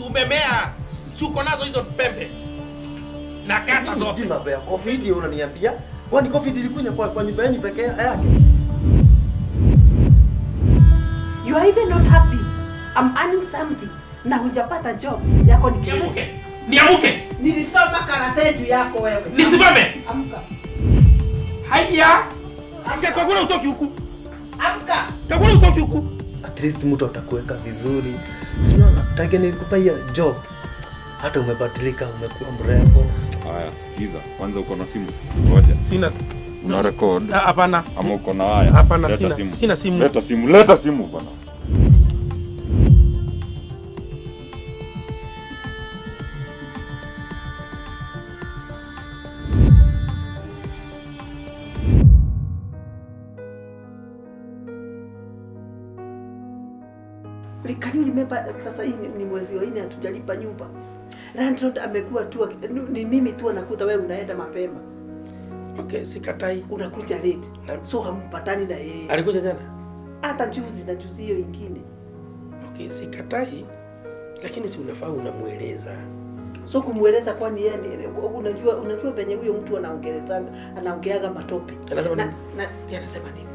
umemea. Si uko nazo hizo pembe. Na kata zote. Mambo ya COVID unaniambia? Kwani COVID ilikuja kwa nyumba yenu pekee yake? You are even not happy. I'm earning something. Na hujapata job yako ni niamuke. Niamuke. Nilisoma karate juu yako wewe. Nisimame. Amka. Haya. Amka Kagure utoki huku. Amka. Kagure utoki huku. At least mtu atakuweka vizuri. Sinaona take nilikupa hiyo job. Hata umebadilika, umekuwa mrembo. Haya, sikiza. Kwanza uko na simu? Ngoja. Sina. Una record? Hapana. Ama uko na haya? Hapana, sina simu. Leta simu bwana. Can you remember sasa hii ni mwezi wa 4 hatujalipa nyumba. Landlord amekuwa tu ni mimi tu anakuta wewe unaenda mapema. Okay, sikatai. Unakuja late. So hampatani na yeye. Alikuja jana? Hata juzi hiyo nyingine. Okay, sikatai. Lakini si unafaa unamueleza. So kumueleza kwani yeye unajua penye huyo mtu anaongeaga matope. Anasema nini? Anasema nini?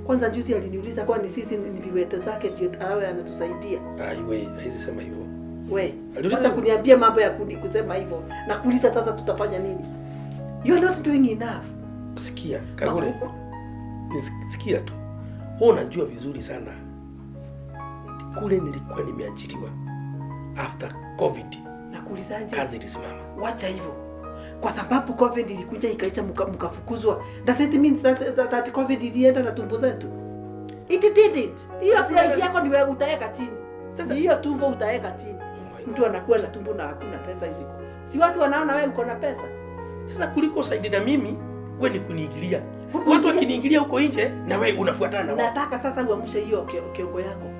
Kwanza juzi aliniuliza kwani sisi ni viwete zake ndio awe anatusaidia. Wewe haizi sema hivyo. Wewe aliuliza kuniambia mambo ya kusema hivyo. Na kuuliza sasa tutafanya nini? You are not doing enough. Sikia, Kagure. Sikia tu. Wewe unajua vizuri sana. Kule nilikuwa nimeajiriwa after COVID. Na kuulizaje? Kazi ilisimama. Wacha hivyo. Kwa sababu COVID ilikuja ikaita mkafukuzwa. Does it mean that COVID ilienda na tumbo zetu? It did it. Hiyo pride yako ni wewe utaweka chini. Sasa hiyo tumbo utaweka chini. Mtu anakuwa na tumbo na hakuna pesa hizo. Si watu wanaona wewe uko na pesa. Sasa kuliko saidi na mimi, wewe ni kuniingilia. Watu wakiniingilia huko nje na wewe unafuatana na wao. Nataka sasa uamshe hiyo kiongo yako.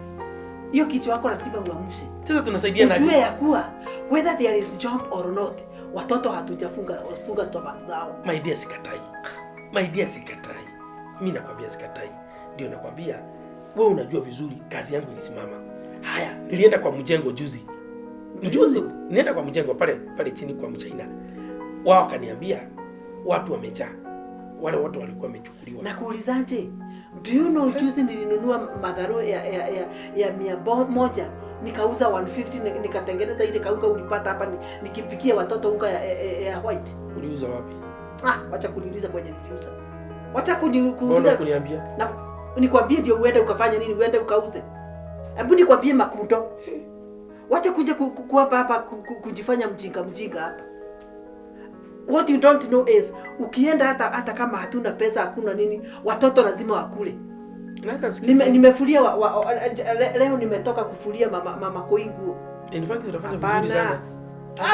Hiyo kichwa yako lazima uamshe. Sasa tunasaidia na ujue ya kuwa whether there is job or not. Watoto hatujafunga stomach zao. My dear sikatai. Mimi nakwambia sikatai. Ndio nakwambia wewe unajua vizuri kazi yangu ilisimama. Haya, nilienda kwa mjengo juzi. Nilienda kwa mjengo pale chini kwa mchaina. Wao kaniambia watu wamejaa. Wale watu walikuwa wamechukuliwa. Na kuulizaje? Do you know juzi nilinunua madharo ya 100 nikauza 150 nikatengeneza ile kauka ulipata hapa nikipikia watoto unga ya white. Uliuza wapi? Wacha kuniuliza kwenye niliuza. Wacha kuniuliza kuniambia. Na nikwambie ndio uende ukafanya nini? Uende ukauze. Hebu nikwambie makundo. Wacha kuja kuapa hapa kujifanya mjinga hapa. What you don't know is ukienda hata kama hatuna pesa hakuna nini, watoto lazima wakule. Nimefulia leo nimetoka kufulia mama Koingu. In fact tunafanya vizuri sana.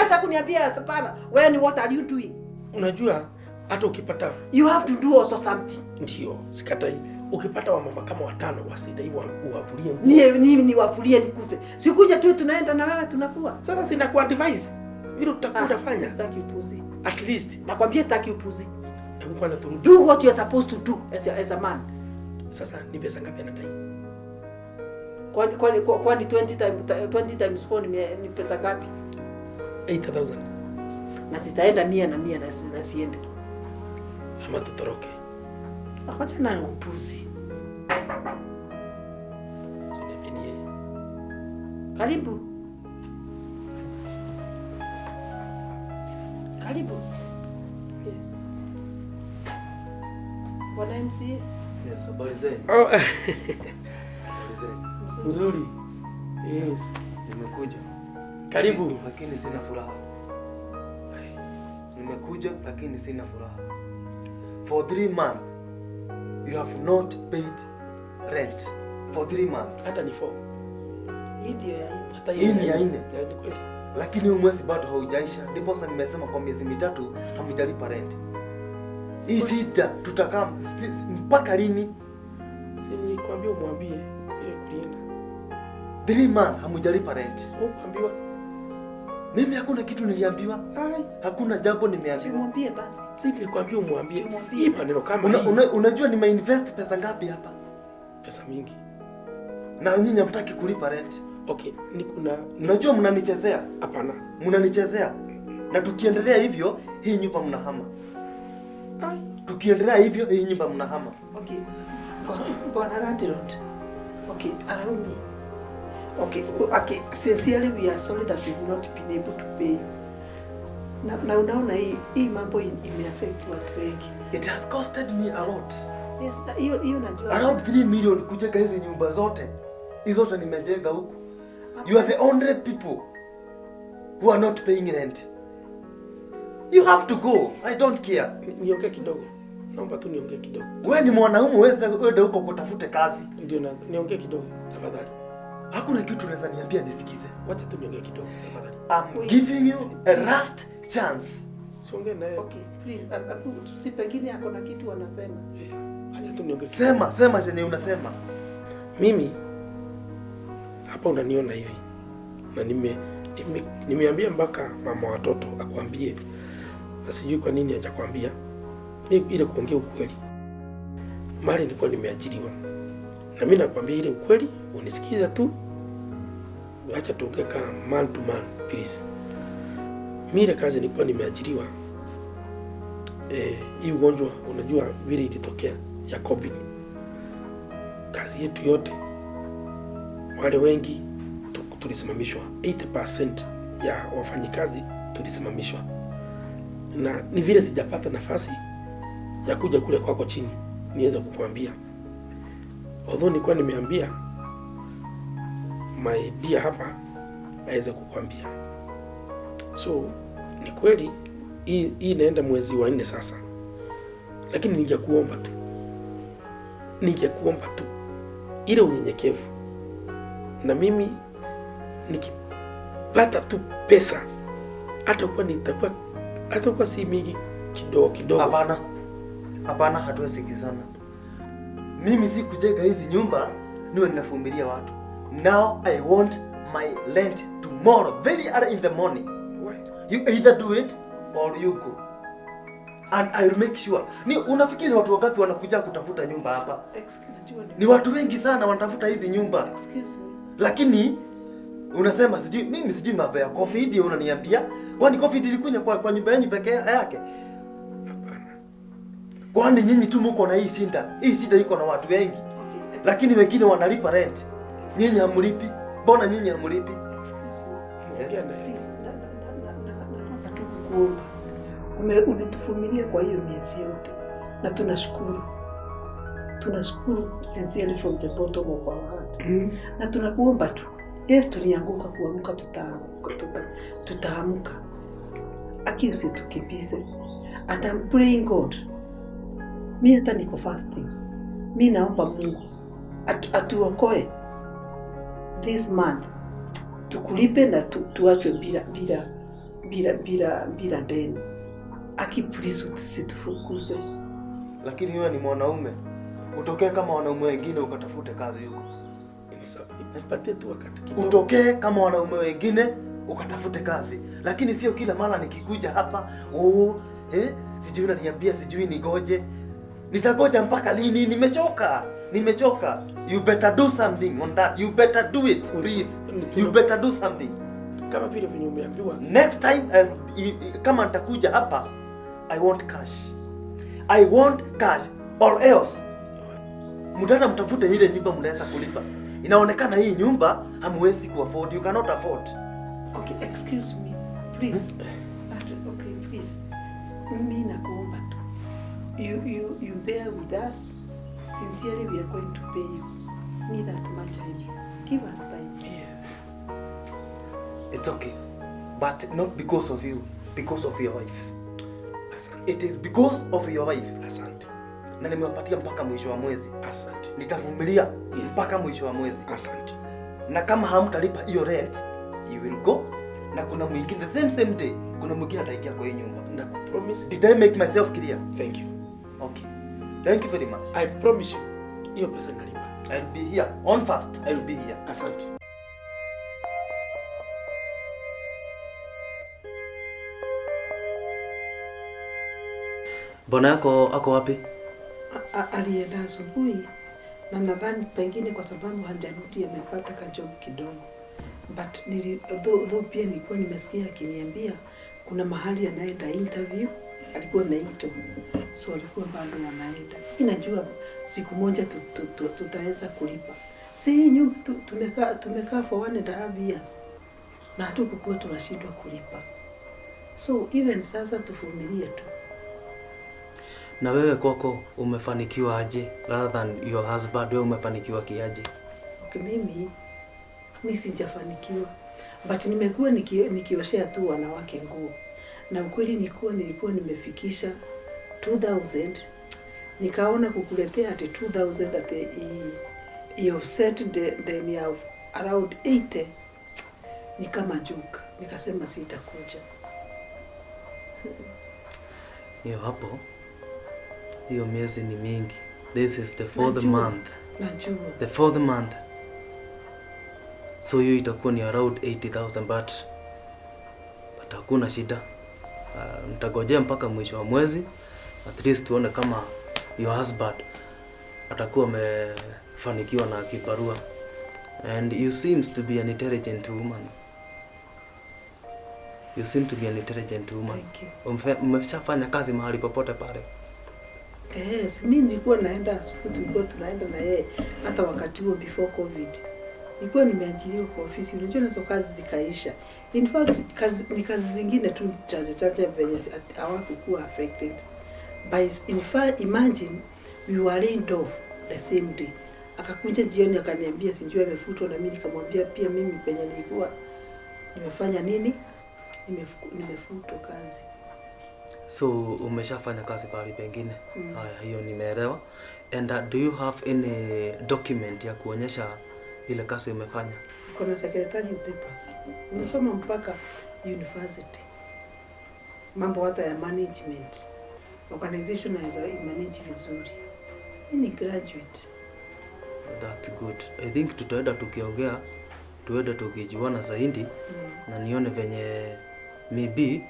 Acha kuniambia hapana. Wewe ni what are you doing? Unajua hata ukipata you have to do also something. Ndio, sikatai. Ukipata wamama kama 5 wasita hivyo uwafulie. Ni wafulie nikufe. Sikuja tu tunaenda na wewe tunafua. Sasa sina ku advise. Vile utakufanya. Sitaki upuzi. At least nakwambia sitaki upuzi. Hebu kwanza turudi. Do what you are supposed to do as a man. Sasa ni pesa ngapi anadai? Kwani 20 times 4 ni pesa ngapi? 8,000. Na sitaenda 100 na siende. Ama tutoroke. Acha na upuzi. Sinepenie. Karibu. Bwana MCA. Yes, habari zenu. Nzuri. Yes. Nimekuja. Karibu. Lakini sina furaha. Nimekuja lakini sina furaha. For 3 months you have not paid rent. For 3 months. Hata ni 4. Ndio hata hii ni ya 4. Ni kweli. Lakini huu mwezi bado haujaisha. Ndipo sasa nimesema kwa miezi 3 hamjalipa rent. Hii shida tutakaa mpaka lini? Si nilikwambia umwambie ile kulienda. 3 months hamjalipa rent. Ukaambiwa? Mimi hakuna kitu niliambiwa. Hakuna jambo nimeambiwa. Simwambie basi. Si nilikwambia umwambie. Hii maneno kama unajua nimeinvest pesa ngapi hapa? Pesa mingi. Na nyinyi hamtaki kulipa rent. Okay, kuna Unajua mnanichezea? Hapana. Mnanichezea. Na tukiendelea hivyo, hii nyumba mnahama. Ah, tukiendelea hivyo, hii nyumba mnahama. Okay. Bwana landlord. Okay, allow me. Okay, sincerely we are sorry that we have not been able to pay. Na unaona hii mambo imeaffect watu wengi. It has costed me a lot. Yes, hiyo najua. Around 3 million kujenga hizi nyumba zote. Hizo zote nimejenga huku. You are the only people who are not paying rent. You have to go. I don't care. Niongee kidogo. Naomba tu niongee kidogo. Wewe ni mwanaume, wewe huko kutafute kazi. Ndio niongee kidogo tafadhali. Hakuna kitu unaweza niambia nisikize. Wacha tu niongee kidogo tafadhali. I'm giving you a last chance. Siongee naye. Okay, please. Si pengine ako na kitu wanasema. Acha tu niongee. Sema chenye unasema. Mimi hapa unaniona hivi. Na nimeambia mpaka mama watoto akwambie. Na sijui kwa nini hajakwambia. Ile kuongea ukweli. Mali nilikuwa nimeajiriwa. Na mimi nakwambia ile ukweli, unisikiza tu. Acha tuongee kama man to man, please. Mimi ile kazi nilikuwa nimeajiriwa. Hii ugonjwa unajua vile ilitokea ya COVID. Kazi yetu yote wale wengi tulisimamishwa. 80% ya wafanyikazi tulisimamishwa. Na ni vile sijapata nafasi ya kuja kule kwako chini niweze kukuambia. Although nilikuwa nimeambia my dear hapa aweze kukuambia. So ni kweli hii inaenda mwezi wa 4 sasa. Lakini ningekuomba tu ile unyenyekevu. Na mimi nikipata tu pesa hata kwa si mingi kidogo. Hapana, hatuwesikizana. Mimi si kujenga hizi nyumba niwe ninafumilia watu. Now I want my rent tomorrow, very early in the morning. Why? You either do it or you go. And I will make sure. Ni unafikiri watu wangapi wanakuja kutafuta nyumba hapa? Ni watu wengi sana wanatafuta hizi nyumba. Excuse me. Lakini unasema sijui mambo ya COVID ndio unaniambia. Kwani COVID ilikuja kwa nyumba yenu pekee yake? Kwani nyinyi tu mko na hii shida? Hii shida iko na watu wengi. Okay. Lakini wengine wanalipa rent. Nyinyi hamlipi. Mbona nyinyi hamlipi? Excuse me. Yes. Please, umetuvumilia kwa hiyo miezi yote. Na tunashukuru. Tunashukuru sincerely from the bottom of our heart. Na tunakuomba tu. Yes, tulianguka kuamka tutaamka. Aki usitukimbize. And I'm praying God. Mimi hata niko fasting. Mimi naomba Mungu atuokoe this month. Tukulipe na tuachwe bila deni. Aki please usitufukuze. Lakini wewe ni mwanaume. Utokee kama wanaume wengine ukatafute kazi huko. Nipatie tu wakati kidogo. Utokee kama wanaume wengine ukatafute kazi. Lakini sio kila mara nikikuja hapa, sijui unaniambia sijui nigoje. Nitagoja mpaka lini? Nimechoka. You better do something on that. You better do it, please. You better do something. Kama vile umeambiwa. Next time kama nitakuja hapa, I want cash or else mtata mtafute ile nyumba mnaweza kulipa. Inaonekana hii nyumba hamwezi kuafford. You cannot afford. Okay, excuse me. Please. Okay, please. Mimi nakuomba tu. You bear with us. Sincerely, we are going to pay you. Me that much time. Give us time. Yeah. It's okay. But not because of you. Because of your wife. Asante. It is because of your wife. Asante. Na nimewapatia mpaka mwisho wa mwezi. Asante. Nitavumilia mpaka mwisho wa mwezi. Asante. Na kama hamtalipa hiyo rent, you will go. Na kuna mwingine the same day, kuna mwingine ataingia kwa hii nyumba. Na promise. Did I make myself clear? Thank you. Okay. Thank you very much. I promise you. Hiyo pesa nalipa. I'll be here. On first, I'll be here. Asante. Bwana yako ako wapi? Alienda asubuhi na nadhani pengine kwa sababu hajarudi amepata kajob kidogo. But though pia nilikuwa nimesikia akiniambia kuna mahali anaenda interview, alikuwa ameitwa. So alikuwa bado anaenda. Ninajua siku moja tutaweza kulipa. Si nyumba tumekaa for 1.5 years. Na hatukuwa tunashindwa kulipa. So even sasa tuvumilie tu. Na wewe kwako umefanikiwa aje rather than your husband? Wewe umefanikiwa kiaje? Okay, mimi sijafanikiwa. But nimekuwa nikioshea tu wanawake nguo. Na ukweli nilikuwa nimefikisha 2000. Nikaona kukuletea ati 2000 ati you offset the ya around 80 ni kama joke. Nikasema sitakuja. Hiyo hapo. Hiyo miezi ni mingi. This is the 4th month. Najua. The 4th month. So hiyo itakuwa ni around 80,000 but hakuna shida. Nitagojea mpaka mwisho wa mwezi at least tuone kama your husband atakuwa amefanikiwa na kibarua. And you seems to be an intelligent woman. You seem to be an intelligent woman. Thank you. Umeshafanya kazi mahali popote pale? Yes, mimi nilikuwa naenda hospitali, tulikuwa tunaenda na yeye hata wakati huo before COVID. Nilikuwa nimeajiriwa kwa ofisi, unajua nazo kazi zikaisha. In fact, kazi zingine tu chache venye hawakuwa affected. But in fact, imagine we were laid off the same day. Akakuja jioni akaniambia sijui amefutwa, na mimi nikamwambia pia mimi penye nilikuwa nimefanya nini? Nimefutwa kazi. So umeshafanya kazi pale pengine? Haya, hiyo nimeelewa. And do you have any document ya kuonyesha ile kazi umefanya? Kuna secretary papers. Nimesoma mpaka university. Mambo hata ya management. Organization as manage vizuri. Ni graduate. That's good. I think tutaenda tukiongea, tuende tukijuana zaidi na nione venye maybe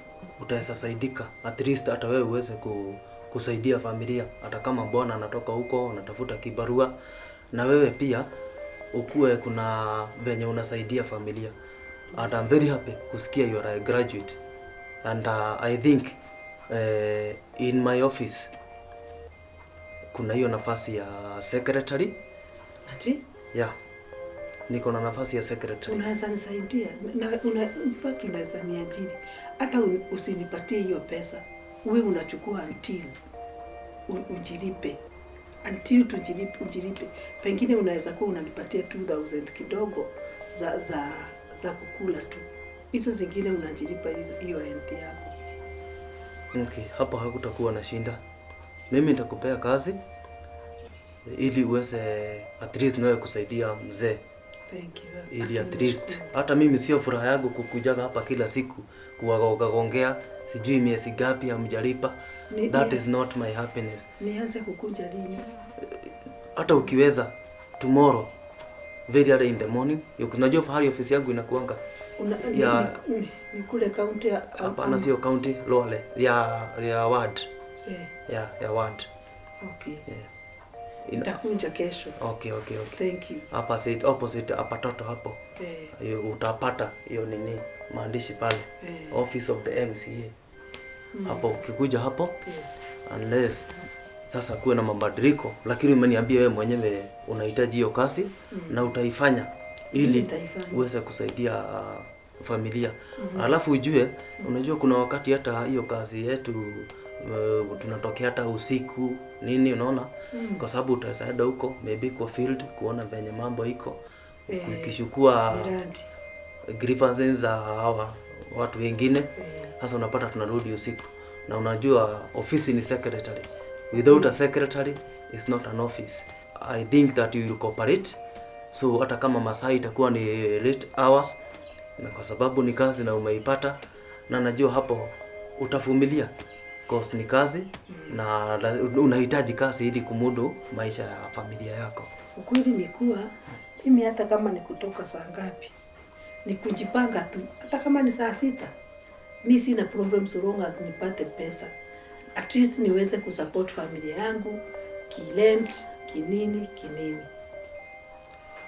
utaweza saidika. At least hata wewe uweze kusaidia familia. Hata kama bwana anatoka huko, anatafuta kibarua, na wewe pia ukue kuna venye unasaidia familia. And I'm very happy kusikia you are a graduate. And I think in my office kuna hiyo nafasi ya secretary. Ati? Yeah. Niko na nafasi ya secretary. Unaweza nisaidia? In fact unaweza niajiri. Hata usinipatie hiyo pesa. Wewe unachukua until ujilipe. Until ujilipe. Pengine unaweza kuwa unanipatia 2000 kidogo za kukula tu. Hizo zingine unajilipa hiyo rent yako. Okay, hapo hakutakuwa na shinda. Mimi nitakupea kazi ili uweze at least nawe kusaidia mzee. Thank you. Ili at least hata mimi sio furaha yangu kukujaga hapa kila siku kuwaongea sijui miezi gapi hamjalipa. That is not my happiness. Nianze kukuja lini? Hata ukiweza tomorrow very early in the morning. Unajua pahali ofisi yangu inakuanga ni kule county hapa na sio county Lole ya ward. Ya ward. Okay. Nitakuja kesho. Okay. Thank you. Hapa opposite hapa toto hapo. Utapata hiyo nini maandishi pale. Office of the MCA. Hapo ukikuja hapo. Yes. Unless sasa kuwe na mabadiliko, lakini umeniambia wewe mwenyewe unahitaji hiyo kazi na utaifanya ili uweze kusaidia familia. Alafu ujue, unajua kuna wakati hata hiyo kazi yetu tunatokea hata usiku nini, unaona? Kwa sababu utasaida huko maybe kwa field kuona venye mambo iko, ukishukua grievances za hawa watu wengine. Sasa unapata tunarudi usiku, na unajua ofisi ni secretary. Without a secretary is not an office. I think that you will cooperate. So hata kama masaa itakuwa ni late hours, na kwa sababu ni kazi na umeipata, na najua hapo utavumilia cause ni kazi na unahitaji kazi ili kumudu maisha ya familia yako. Ukweli ni kuwa mimi hata kama ni kutoka saa ngapi, ni kujipanga tu. Hata kama ni saa 6, mimi sina problem so long as nipate pesa. At least niweze kusupport familia yangu, kirent, kinini.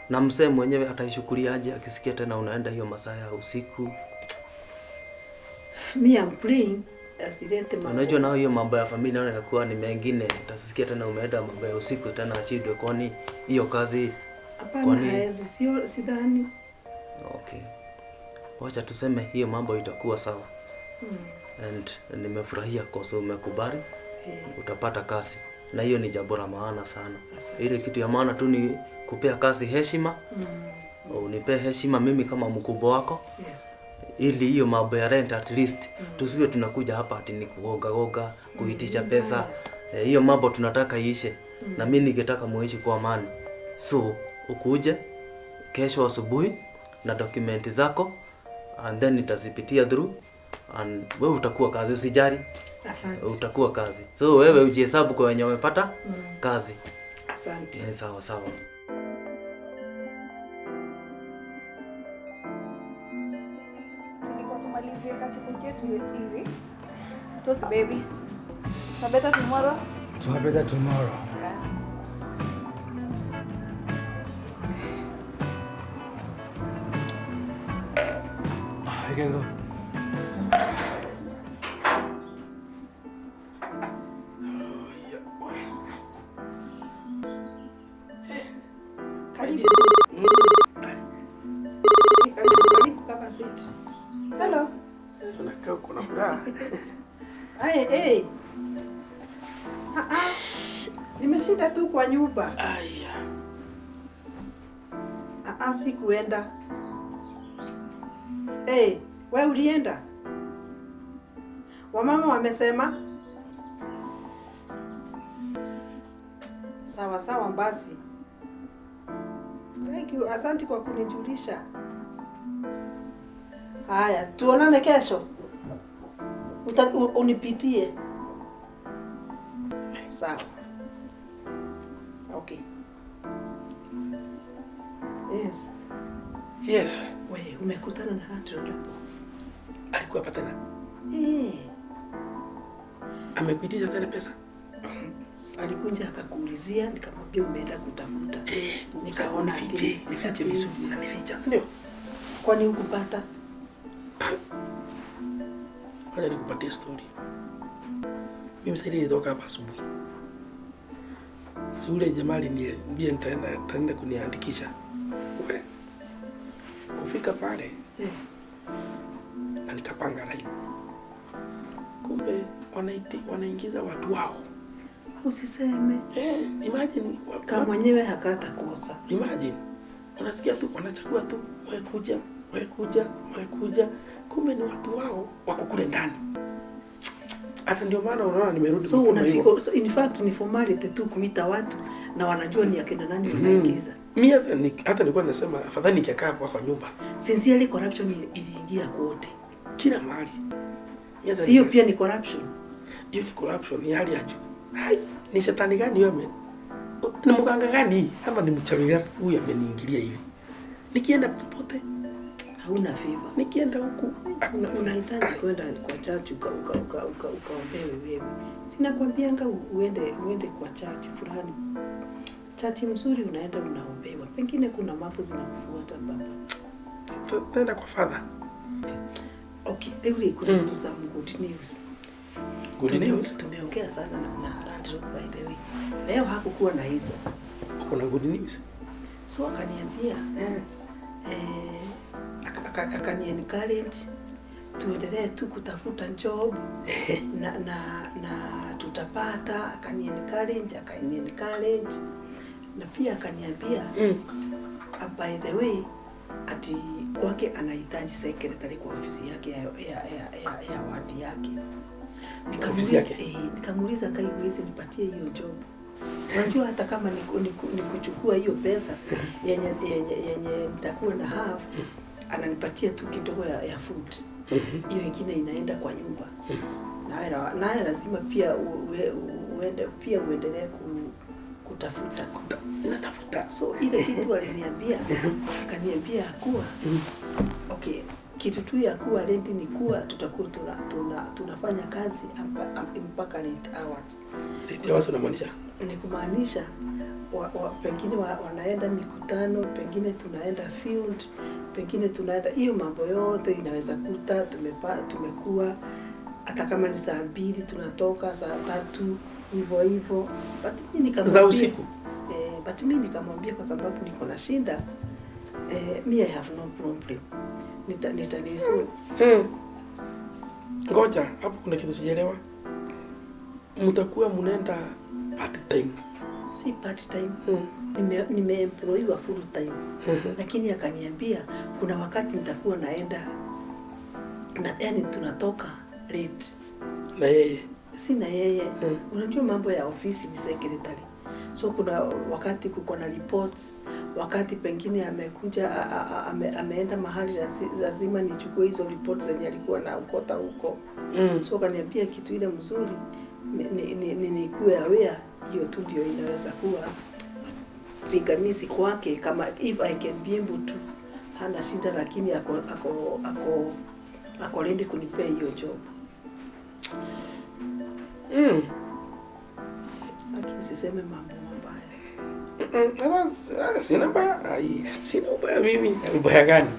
Na msee mwenyewe ataishukuliaje akisikia tena unaenda hiyo masaa ya usiku? Me I'm praying asilete mambo. Unajua nao hiyo mambo ya familia naona inakuwa ni mengine. Utasikia tena umeenda mambo ya usiku tena ashidwe, kwani hiyo kazi hapana haezi, sio sidhani. Okay. Wacha tuseme hiyo mambo itakuwa sawa. And nimefurahia kwa sababu umekubali. Utapata kazi. Na hiyo ni jambo la maana sana. Ile kitu ya maana tu ni kupea kazi heshima. Unipe heshima mimi kama mkubwa wako. Yes. Ili hiyo mambo ya rent at least tusiwe tunakuja hapa ati ni kugoga kuitisha pesa. Hiyo mambo tunataka iishe. Na mimi ningetaka muishi kwa amani. So ukuje kesho asubuhi na dokumenti zako and then nitazipitia through and wewe utakuwa kazi, usijali. Asante. Utakuwa kazi. So wewe ujihesabu kwa wenye wamepata kazi. Asante. Sawa sawa. Tulikuwa tumalizie kazi yetu hivi. Toast baby. Better tomorrow. Better tomorrow. I can go. Hello. Unakaa uko na furaha. Hey. Nimeshinda tu kwa nyumba. Aya. Sikuenda. Hey, wewe ulienda? Wamama wamesema? Sawa basi. Thank you. Asante kwa kunijulisha. Haya, tuonane kesho. Unipitie. Sawa. Okay. Yes. Wewe umekutana na Andrew? Alikuwa hapa tena? Amekuitisha tena pesa? Alikuja akakuulizia, nikamwambia umeenda kutafuta. Nikaona nifiche vizuri na nificha. Sio? Kwani hukupata? Wacha nikupatie story. Mimi sasa nilitoka hapa asubuhi. Si ule jamaa ndiye nitaenda kuniandikisha. Kufika pale na nikapanga line. Kumbe wanaingiza watu wao. Usiseme. Imagine kama mwenyewe hakata kosa. Imagine unasikia tu wanachagua tu wewe kuja. Kumbe ni watu wao wako kule ndani. Hata ndio maana unaona nimerudi so unafika. In fact ni formality tu kuita watu na wanajua ni akina nani wanaingiza. Mimi hata nilikuwa nasema afadhali nikikaa hapa kwa nyumba. Sincerely corruption iliingia kote. Kila mahali. Sio pia ni corruption. Hiyo ni corruption, ni hali ya juu. Hai, ni shetani gani wewe? Ni mganga gani ama ni mchawi gani huyu ameniingilia hivi? Nikienda popote hauna favor. Nikienda huku unahitaji kwenda kwa church ukaombewe wewe. Sina kwambianga uende kwa church fulani. Church mzuri unaenda unaombewa. Pengine kuna mambo zinakufuata baba. Tutaenda kwa father. Okay, every kuna some good news. Good news. Tumeongea sana na Andrew by the way. Leo hakukuwa na hizo. Kuna good news. So akaniambia akani-encourage tuendelee tu kutafuta job na tutapata. Akani-encourage na pia akaniambia by the way ati kwake anahitaji secretary kwa ofisi yake ya wadi yake. Nikamuuliza kaiwezi nipatie hiyo job. Unajua hata kama ni kuchukua hiyo pesa yenye nitakuwa na half, ananipatia tu kidogo ya food. Hiyo nyingine inaenda kwa nyumba. Naye lazima pia uendelee kutafuta. So ile kitu aliniambia, akaniambia kuwa okay, kitu tu ya kuwa ready ni kuwa tutakuwa tunafanya kazi mpaka late hours. Late hours unamaanisha? Ni kumaanisha pengine wanaenda mikutano, pengine tunaenda field, pengine tunaenda, hiyo mambo yote inaweza kuta tumekuwa hata kama ni saa 2 tunatoka saa 3 hivyo. But mimi nikamwambia za usiku. But mimi nikamwambia kwa sababu niko na shida, me I have no problem. Nitanisolve. Ngoja, hapo kuna kitu sijaelewa. Mtakuwa mnaenda part time? Si part time. Nimeemployiwa full time. Lakini akaniambia kuna wakati nitakuwa naenda na yani tunatoka late. Na yeye? Si na yeye. Unajua mambo ya ofisi ni secretary. So kuna wakati kuko na reports, wakati pengine amekuja ameenda mahali lazima nichukue hizo reports zenye alikuwa na ukota huko. So kaniambia kitu ile mzuri ni kuwe aware, hiyo tu ndio inaweza kuwa pingamizi kwake, kama if I can be able to hana shida, lakini ako ready kunipea hiyo job. Lakini usiseme mambo mabaya. Sina mbaya. Sina mbaya mimi. Mbaya gani?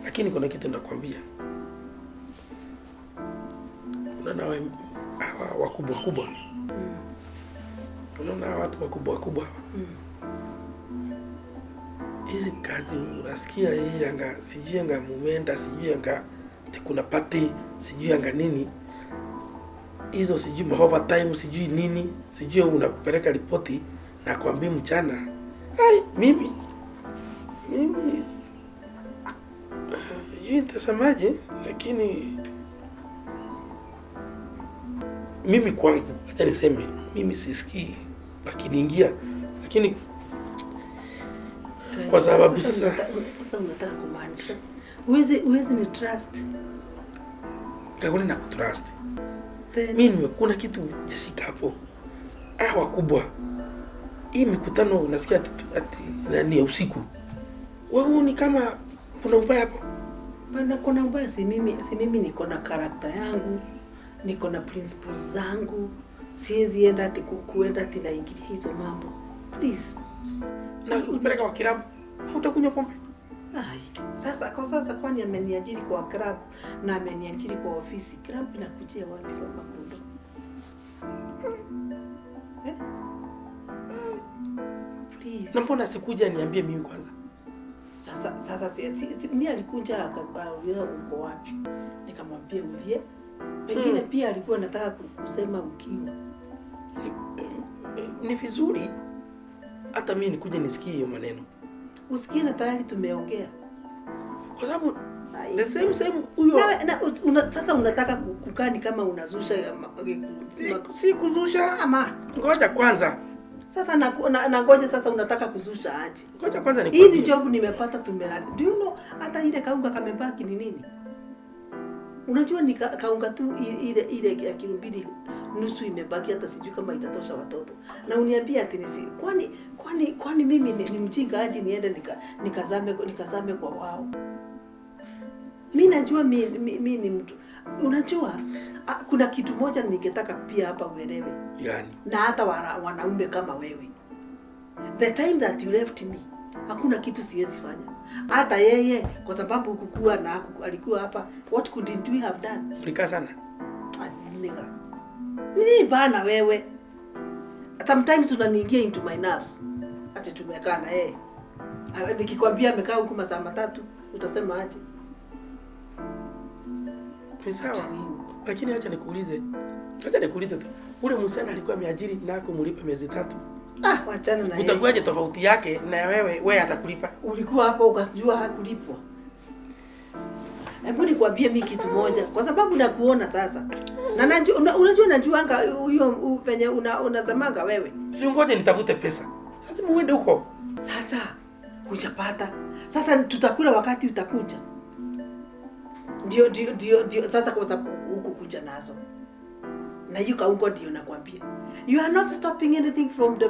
Lakini kuna kitu nakwambia. Unaona wakubwa. Unaona watu wakubwa. Hizi kazi unasikia yeye anga sijui anga mumeenda, sijui anga kuna party, sijui anga nini. Hizo sijui overtime, sijui nini, sijui unapeleka ripoti na kuambia mchana. Mimi sijui nitasemaje, lakini mimi kwangu acha niseme mimi sisikii akiniingia, lakini kwa sababu sasa unataka kumaanisha uwezi ni trust. Kagure na kutrust. Mimi kuna kitu jashika hapo. Wakubwa. Hii mikutano unasikia ati nani ya usiku. Wewe ni kama kuna ubaya hapo. Bana, kuna ubaya? Si mimi niko na character yangu. Niko na principles zangu. Siwezi enda ati kuenda ati naingilia hizo mambo. Please. Na ukipeleka kwa kilabu, hautakunywa pombe. Sasa kwani ameniajiri kwa club na ameniajiri kwa ofisi. Club inakujia wapi kwa makundo? Please. Na mbona sikuja niambie mimi kwanza? Sasa mimi alikuja akauliza uko wapi? Nikamwambia ulie. Pengine pia alikuwa anataka kusema ukiwa. Ni vizuri hata mimi nikuje nisikie hiyo maneno. Usikie na tayari tumeongea. Kwa sababu the same huyo sasa unataka kukaa ni kama unazusha si kuzusha ama ngoja kwanza. Sasa na ngoja sasa unataka kuzusha aje? Ngoja kwanza hii ni job nimepata tumelala. Do you know hata ile kaunga kamebaki ni nini? Unajua ni kaunga tu ile ya kilo 2 nusu imebaki, hata sijui kama itatosha watoto. Na uniambia ati kwani mimi ni mjinga aje niende nikazame kwa wao? Mimi najua mimi ni mtu. Unajua kuna kitu moja ningetaka pia hapa uelewe. Yani. Na hata wanaume kama wewe. The time that you left me, hakuna kitu siwezi fanya. Hata yeye kwa sababu hukukua na alikuwa hapa, what couldn't we have done? Ulikaa sana. Nigga. Ni bana wewe. Sometimes unaniingia into my nerves. Acha tumekaa na yeye. Nikikwambia amekaa huko masaa 3, utasema aje? Ni sawa. Lakini acha nikuulize tu. Ule msichana alikuwa ameajiri na kumlipa miezi 3. Wachana na yeye. Utakuwaje tofauti yake na wewe atakulipa? Ulikuwa hapo ukajua hakulipwa. Hebu nikwambie mimi kitu moja, kwa sababu nakuona sasa. Na unajua najuanga huyo penye unasamanga wewe. Si ngoje nitafute pesa. Lazima uende huko. Sasa hujapata. Sasa tutakula wakati utakuja. Ndio sasa kwa sababu huko kuja nazo. Na yuka huko ndio nakwambia. You are not stopping anything from the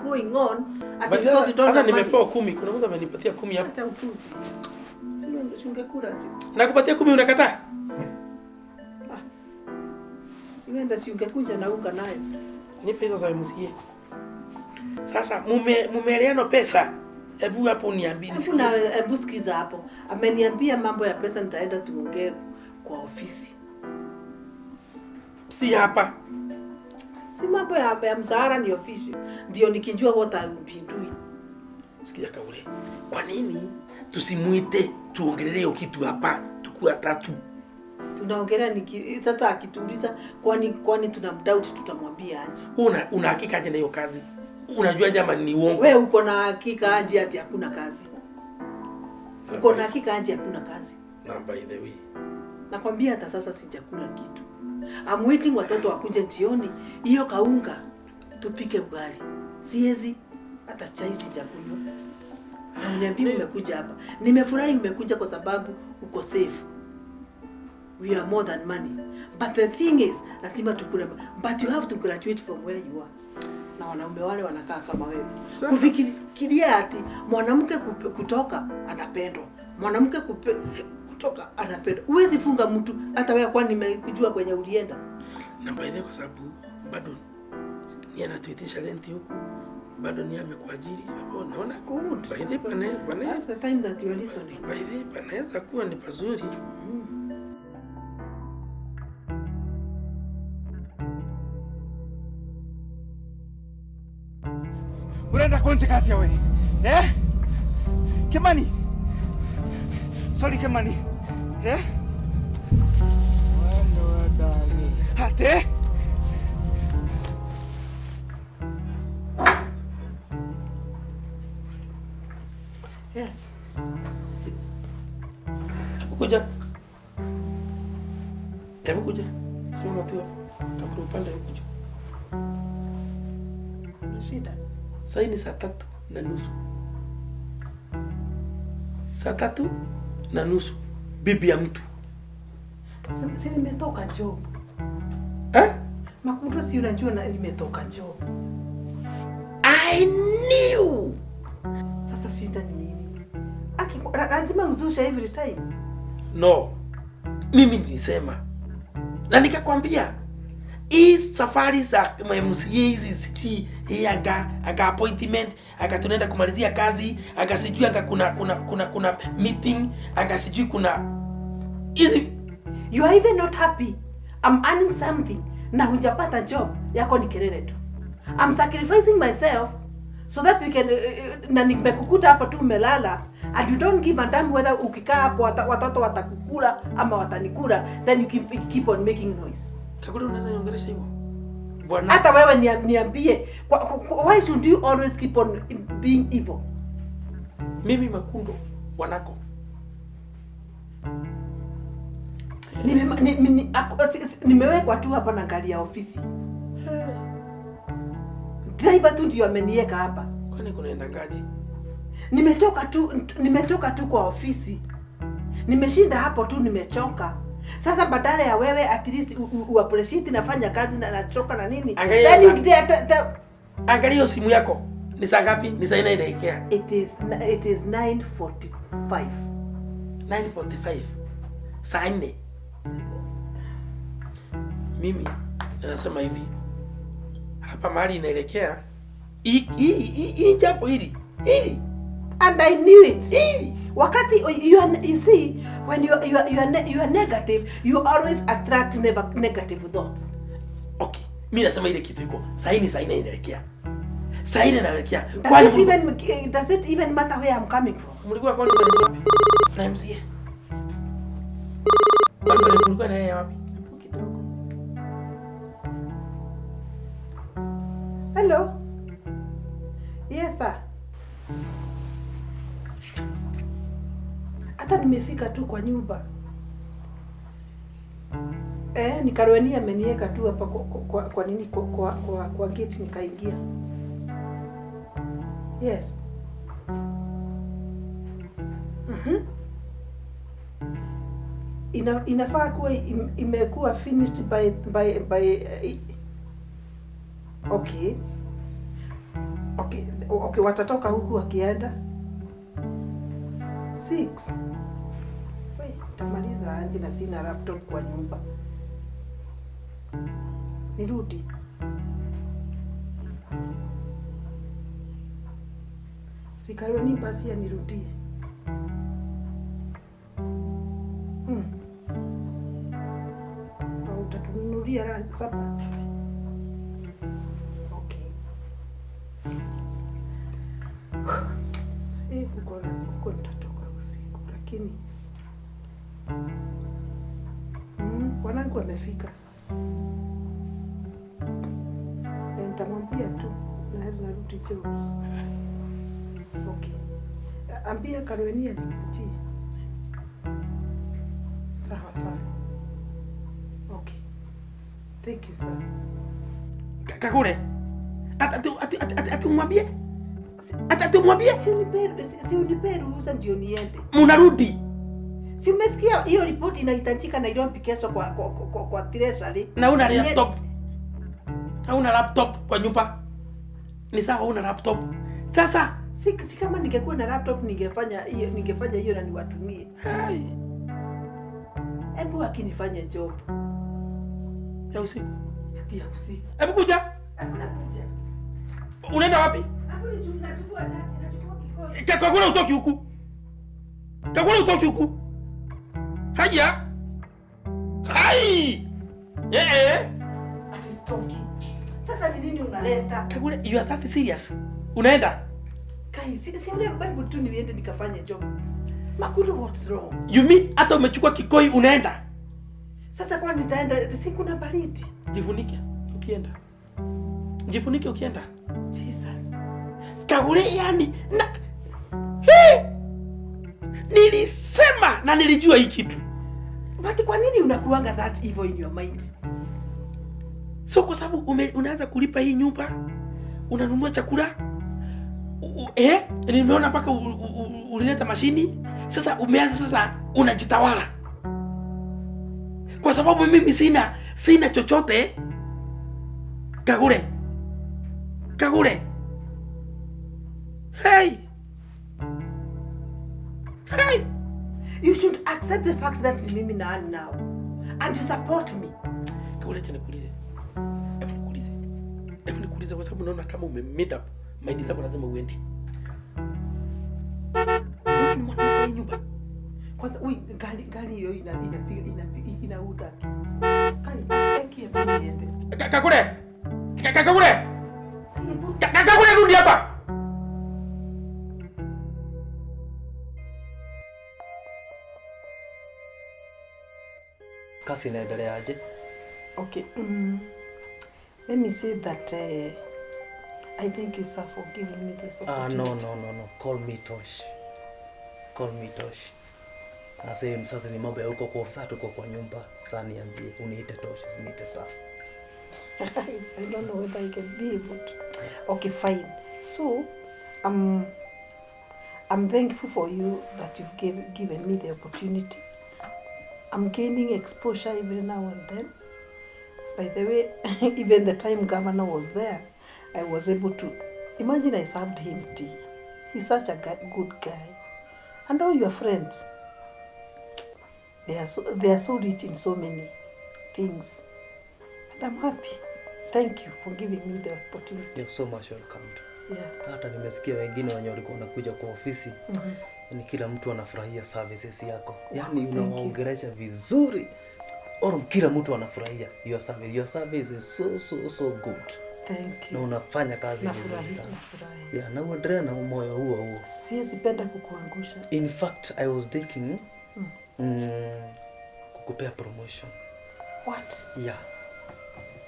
going on because you don't have money. Nimepewa 10, kuna mtu amenipatia 10 hapo. Acha upuzi. Sio ungekula. Nakupatia 10 unakataa? Siwenda si ungekuja na unga nayo. Nipe hizo za msikie. Sasa mumeeleano pesa. Hebu hapo niambie. Hebu sikiza hapo. Ameniambia mambo ya pesa, nitaenda tuongee kwa ofisi. Si hapa. Si mambo ya msahara, ni ofisi. Ndio nikijua what I will be doing. Sikia Kagure. Kwa nini tusimuite tuongelee kitu hapa tukua 3? Tunaongelea sasa akituuliza kwani tunamdoubt, tutamwambia aje? Una hakika aje na hiyo kazi? Unajua jamani ni uongo. Wewe uko na hakika aje ati hakuna kazi? Uko na hakika aje hakuna kazi? Na by the way, nakwambia hata sasa sijakula kitu. I'm waiting watoto wakuje jioni, hiyo kaunga tupike ugali. Siwezi hata chai sijakunywa. Na uniambia umekuja hapa. Nimefurahi umekuja kwa sababu uko safe. We are more than money. But the thing is, lazima tukule. But you have to graduate from where you are. Na wanaume wale wanakaa kama wewe. Kufikiria ati mwanamke kutoka anapendwa. Mwanamke kutoka anapendwa. Huwezi funga mtu hata wewe, kwani nimekujua kwenye ulienda. Na by the way, kwa sababu bado ni anatuitisha rent huko. Bado ni amekuajiri hapo, naona good. By the way, that's the time that you are listening. By the way, panaweza kuwa ni pazuri. Unaenda konje kati ya wewe? Kimani. Sorry Kimani. Wano dali. Hate? Yes. Hebu kuja. Sio mapio. Takuru upande huko juu. Shida. Sasa ni 3:30. 3:30. Bibi ya mtu. Si nimetoka job. Makundo, si unajua na nimetoka job. I knew. Sasa shida ni nini? Lazima uzusha every time. No. Mimi nilisema. Na nikakwambia hii safari za MCA hizi sijui hii anga appointment, anga tunaenda kumalizia kazi, anga sijui anga kuna meeting, anga sijui kuna hizi. You are even not happy. I'm earning something na hujapata job yako, ni kelele tu. I'm sacrificing myself so that we can na nimekukuta hapa tu umelala, and you don't give a damn whether ukikaa hapo watoto watakukula ama watanikula, then you keep on making noise. Kagure, unaweza niongelesha hivyo? Bwana, hata wewe niambie, why should you always keep on being evil? Mimi Makundo wanako. Nimewekwa tu hapa na gari ya ofisi. Driver tu ndio ameniweka hapa. Kwani kunaenda ngaji? Nimetoka tu kwa ofisi. Nimeshinda hapo tu, nimechoka. Sasa badala ya wewe at least uappreciate nafanya kazi na nachoka na nini. Angalia simu yako. Ni saa ngapi? Ni saa 9 inaelekea. It is 9:45. 9:45. Saa 4. Mimi nasema hivi. Hapa mahali inaelekea. Hii japo hili. And I knew it. Wakati you see, when you are negative, you always attract negative thoughts. Okay. Mimi nasema ile kitu iko. Saa 4 inaelekea. Saa 4 inaelekea. Does it even matter where I'm coming from? Mlikuwa kwani wapi? Na MCA. Kwani mlikuwa na yeye wapi? Kidogo. Hello. Yes sir. Hata nimefika tu kwa nyumba. Nikarwania ameniweka tu hapa kwa nini kwa gate nikaingia. Yes. Inafaa kuwa imekuwa finished by okay, watatoka huku wakienda 6. Nitamaliza aje na sina laptop kwa nyumba. Nirudi. Sikaroni basi ya nirudie. Au utatununulia sapa? Okay. Huko nitatoka usiku lakini wanangu wamefika. Nitamwambia tu narudi choo. Okay. Ambia Karweni anikujie. Sawa sawa. Okay. Thank you sir. Kagure. Atumwambie. Atumwambie Si unipe ruhusa ndio niende. Mnarudi. Si umesikia hiyo ripoti inahitajika Nairobi kesho kwa treasury. Na una laptop. Hauna laptop kwa nyumba. Ni sawa una laptop. Sasa si kama ningekuwa na laptop ningefanya hiyo na niwatumie. Hai. Hebu akinifanya job. Ya usiku. Ya usiku. Hebu kuja. Hebu nakuja. Unaenda wapi? Hebu nachukua kikoi. Kagure utoki huku. Kagure utoki huku. Haja. Hai. Ati stoki. Sasa ni nini unaleta? Kagure, you are that serious? Unaenda? Kai, si ule Bible tu niende nikafanye job. Makudo, what's wrong? You mean hata umechukua kikoi unaenda? Sasa kwa nitaenda si kuna baridi. Jifunike ukienda. Jifunike ukienda. Jesus. Kagure yani na nilisema na nilijua hii kitu. But kwa nini unakuanga that evil in your mind? So kwa sababu unaanza kulipa hii nyumba, unanunua chakula, nimeona mpaka ulileta mashini, sasa umeanza sasa unajitawala. Kwa sababu mimi sina chochote. Kagure. Hey. You should accept the fact that mimi na now and you support me. Kagure, acha nikuulize. Hebu nikuulize kwa sababu naona kama made up mind zako lazima uende. Ni mwana nyumba. Kwanza gari hiyo inauta. Kai, niende. Kagure. Kagure, rudi hapa. Kasi inaendelea aje? Okay. Let me say that I thank you sir for giving me this opportunity. No. Call me Tosh. Sasa ni mambo ya huko kwa sasa tuko kwa nyumba. Sasa niambie uniite Tosh, usiniite sir. I don't know whether I can be able to. Okay, fine. So, I'm thankful for you that you've given me the opportunity. I'm gaining exposure every now and then. By the way, even the time governor was there, I was able to imagine I served him tea. He's such a good guy. And all your friends, they are so rich in so many things. And I'm happy. Thank you for giving me the opportunity. You're so much welcome. Yeah. Hata nimesikia wengine wenye walikuwa wanakuja kwa ofisi. Ni kila mtu anafurahia services yako. Yaani unaongelesha vizuri. Kila mtu anafurahia your service is so good. Thank you. Na unafanya kazi vizuri sana. Yeah, na uendelee na moyo huo. Siwezi penda kukuangusha. In fact, I was thinking kukupea promotion. What? Yeah.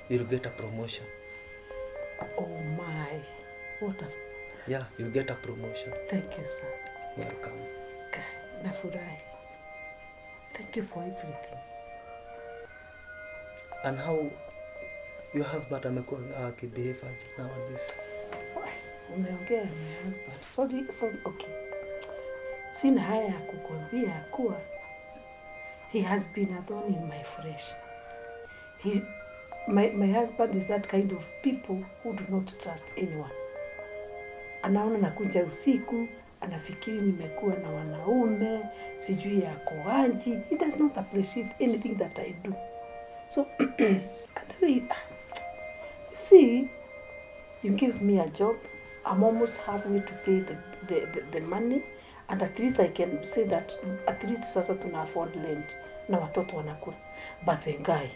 You'll get a promotion. Oh my. Yeah, you'll get a promotion. Thank you, sir. Welcome. Nafurahi. Thank you for everything. And how your husband amekuwa akibehave nowadays? Umeongea my husband. Sorry, okay. Sina haya ya kukuambia kuwa he has been a thorn in my flesh. My husband is that kind of people who do not trust anyone. Anaona nakuja usiku, anafikiri nimekuwa na wanaume, sijui yako aje. He does not appreciate anything that I do. So, you see, you give me a job, I'm almost halfway to pay the money, and at least I can say that at least sasa tuna afford rent na watoto wanakula. But the guy,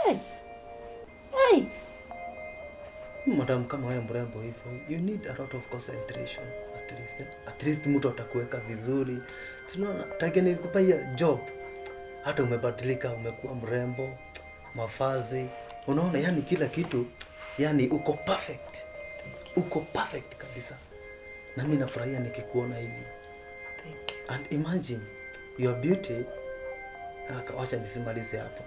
hey. Madam, kama wewe mrembo hivyo, you need a lot of concentration at least mtu atakuweka vizuri. Tunaona tageni nilikupa hiyo job, hata umebadilika, umekuwa mrembo, mavazi, unaona, yani kila kitu, yani uko perfect. Uko perfect kabisa. Na mimi nafurahia nikikuona hivi. Thank you. And imagine your beauty. Wacha nisimalize hapo.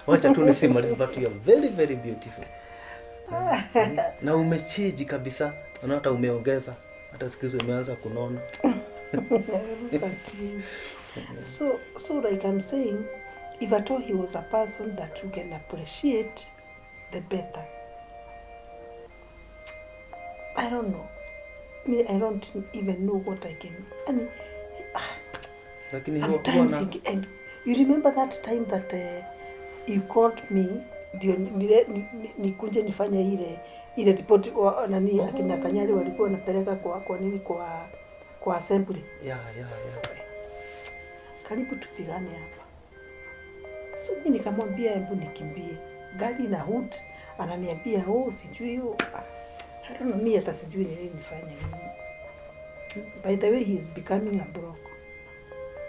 Wacha tu nisimalize, but you are very very beautiful. Na umechange kabisa. Unaona hata umeongeza. Hata siku hizo umeanza kunona. So like I'm saying, if at all he was a person that you can appreciate, the better. I don't know. I don't even know what I can. And sometimes and you remember that time that you called me, ndio nikuje nifanye ile report nani akina Kanyari walikuwa wanapeleka kwa nini kwa assembly. Yeah. Karibu tupigane hapa. So mimi nikamwambia hebu nikimbie. Gari na hood ananiambia sijui hiyo. I don't know, mimi hata sijui nini nifanye nini. By the way, he is becoming a broke.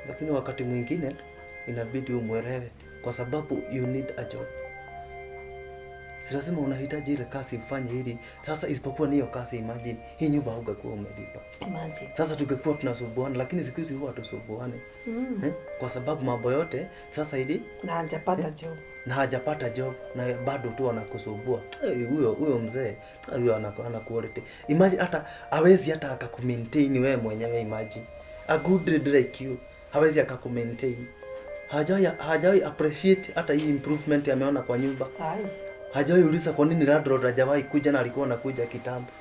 Lakini wakati mwingine inabidi umwelewe kwa sababu you need a job. Si lazima unahitaji ile kazi ufanye hili. Sasa isipokuwa ni hiyo kazi, imagine hii nyumba hungekuwa umelipa. Imagine. Sasa tungekuwa tunasumbuana, lakini siku hizi huwa tusumbuane. Kwa sababu mambo yote sasa hili na hajapata job. Na hajapata job na bado tu anakusumbua. Huyo mzee, huyo ana quality. Imagine hata hawezi hata akakumaintain wewe mwenyewe, imagine. A good leader like you hawezi akakumaintain. Hajai appreciate hata hii improvement ameona kwa nyumba. Hajai uliza kwa nini landlord hajawahi kuja na alikuwa anakuja kitambo.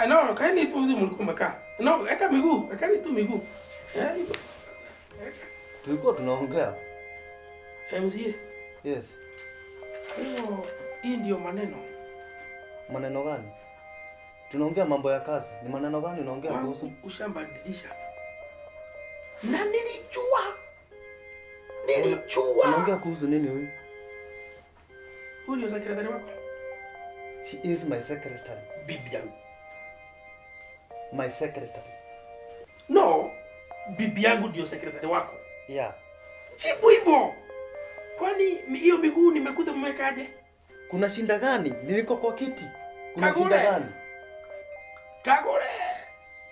No, kaeni tu mlikuwa mmekaa. No, eka miguu, ekani tu miguu. Hivyo. Tulikuwa tunaongea. Mzie. Yes. Hii ndio maneno. Maneno gani? Tunaongea mambo ya kazi. Ni maneno gani unaongea kuhusu? Ushambadilisha. Na nilijua. Unaongea kuhusu nini huyu? Huyu ndio secretary wako? She is my secretary. Bibi yangu. My secretary. No, bibi yangu ndio secretary wako. Yeah. Jibu hivyo. Kwani hiyo miguu nimekuta mmekaje? Kuna shinda gani? Niliko kwa kiti. Kuna Kagure. shinda gani? Kagure.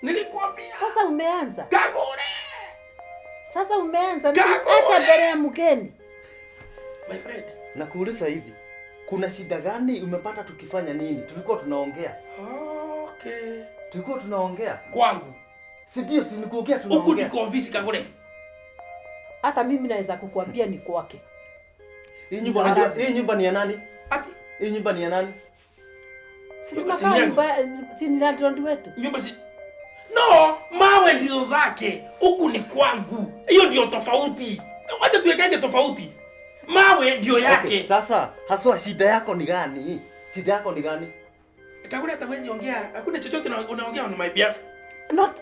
Nilikwambia. Sasa umeanza. Kagure. Sasa umeanza hata mbele ya mgeni. My friend. Nakuuliza hivi. Kuna shida gani umepata tukifanya nini? Tulikuwa tunaongea. Okay. Tulikuwa tunaongea. Kwangu. Si ndio, si nikuongea tunaongea. Huku niko ofisi Kagure. Hata mimi naweza kukuambia ni kwake. Hii nyumba ni ya nani? Ati hii nyumba ni ya nani? Si tunakaa nyumba, si ni landlord wetu. Nyumba si. No, mawe ndizo zake. Huku ni kwangu. Hiyo ndio tofauti. Wacha tuwekage tofauti. Mawe ndio yake. Okay, sasa haswa shida yako ni gani? Shida yako ni gani? Kagure hatawezi ongea. Hakuna chochote unaongea on my behalf.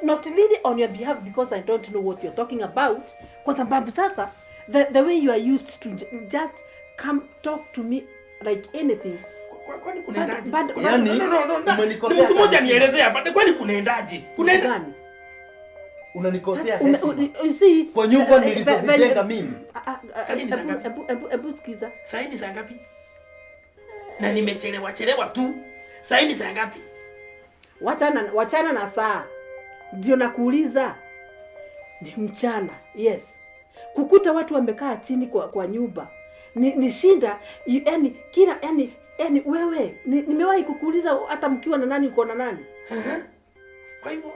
Not really on your behalf because I don't know what you're talking about. Kwa sababu sasa the way you are used to just come talk to me like anything. Kwani kunaendaje? Yaani umenikosea. Mtu mmoja nielezea hapa. Kwani kunaendaje? Kunaenda gani? Unanikosea heshima. You see, kwa nyumba nilizozijenga mimi. Ebu sikiza. Sasa ni saa ngapi? Na nimechelewa tu. Sasa ni saa ngapi? Wachana na saa. Ndio nakuuliza. Ni mchana. Yes. Kukuta watu wamekaa chini kwa nyumba ni shinda yani kila yani wewe nimewahi kukuuliza hata mkiwa na nani uko na nani? Kwa hivyo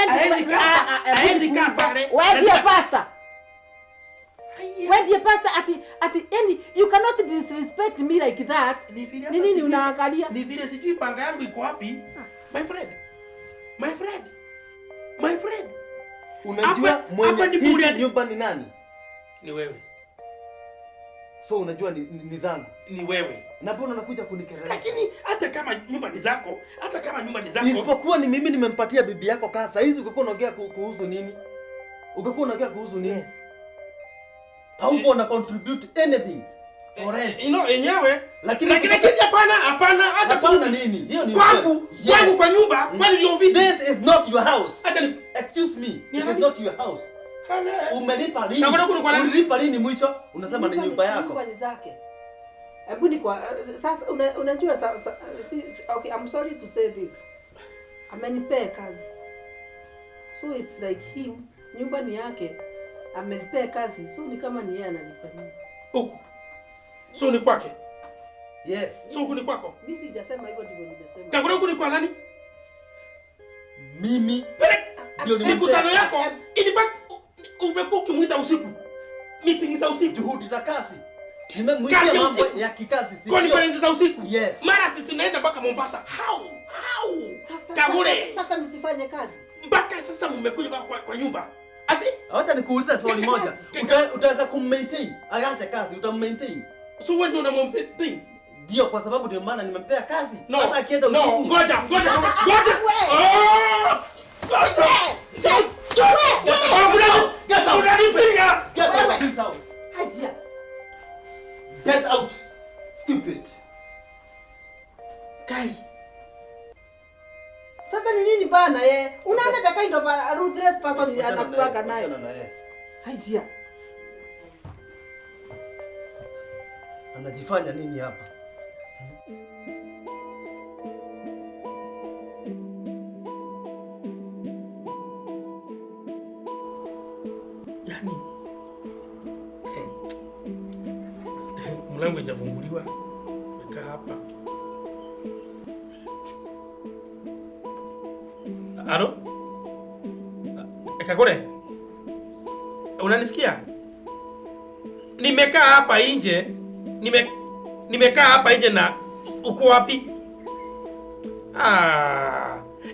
haezi kaa pale. Wewe ndiye pastor. Wewe ndiye pastor ati yani you cannot disrespect me like that. Ni nini unaangalia? Ni vile sijui panga yangu iko wapi. My friend. Unajua mwenye hizi nyumba ni nani? Ni wewe. So unajua ni zangu. Ni wewe. Na mbona unakuja kunikelelea? Lakini hata kama nyumba ni zako, isipokuwa ni mimi nimempatia bibi yako kazi. Sasa hizi ungekuwa unaongea kuhusu nini? Ungekuwa unaongea kuhusu nini? Yes. Haupo na contribute anything. Correct. Yenyewe. Lakini hapana, hata hapana nini? Hiyo ni kwangu kwa nyumba, kwani ni ofisi. This is not your house. Acha ni excuse me. It is not your house. Umelipa lini? Ulilipa lini mwisho? Unasema ni nyumba yako. Nyumba ni zake. Hebu ni kwa sasa unajua okay, I'm sorry to say this. Amenipea kazi. So it's like him, nyumba ni yake. Amenipea kazi. So ni kama ni yeye analipa nini? Huko. So ni kwake. Yes. So huko ni kwako. Mimi sijasema hivyo, ndivyo nimesema. Kagure huko ni kwa nani? Mimi. Ndio ni mkutano yako. In fact umekuwa ukimuita usiku. Meeting za usiku. Juhudi za kazi. Nimemwita mambo ya kikazi. Conference za usiku. Yes. Mara tunaenda mpaka Mombasa. How? Kagure. Sasa nisifanye kazi. Mpaka sasa mmekuja kwa nyumba. Ati? Hata nikuuliza swali moja. Utaweza kummaintain? Agasha kazi, utammaintain. So wewe ndio unammaintain? Ndio, kwa sababu ndio maana nimempea kazi. No. Hata akienda usiku. No, ngoja. Get out. Stupid. Kai. Sasa ni nini bana Unaona the kind of a ruthless person anakuaga naye. Haya. Anajifanya nini hapa? Yani mlango haijafunguliwa. Weka hapa. Alo? Kagure? Unanisikia? Nimekaa hapa nje. Nimekaa hapa nje na uko wapi?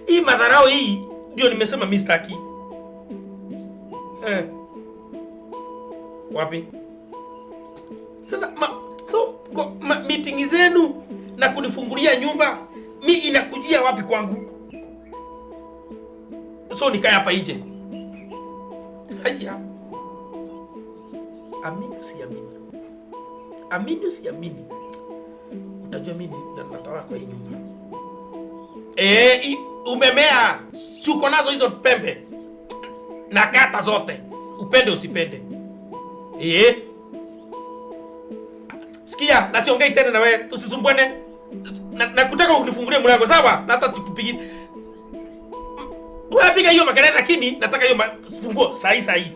Hii madharau hii ndio nimesema mimi sitaki. Wapi? Sasa meeting zenu na kunifungulia nyumba mi inakujia wapi kwangu? So nikae hapa nje. Haya. Amini usiamini. Utajua mimi natawala kwa hii nyumba. Umemea. Suko nazo hizo pembe. Na kata zote. Upende usipende. Sikia, nasiongei tena na wewe, tusisumbuane. Nakutaka unifungulie mlango sawa? Na hata sikupigi. Wewe piga hiyo makelele lakini nataka hiyo funguo sahi.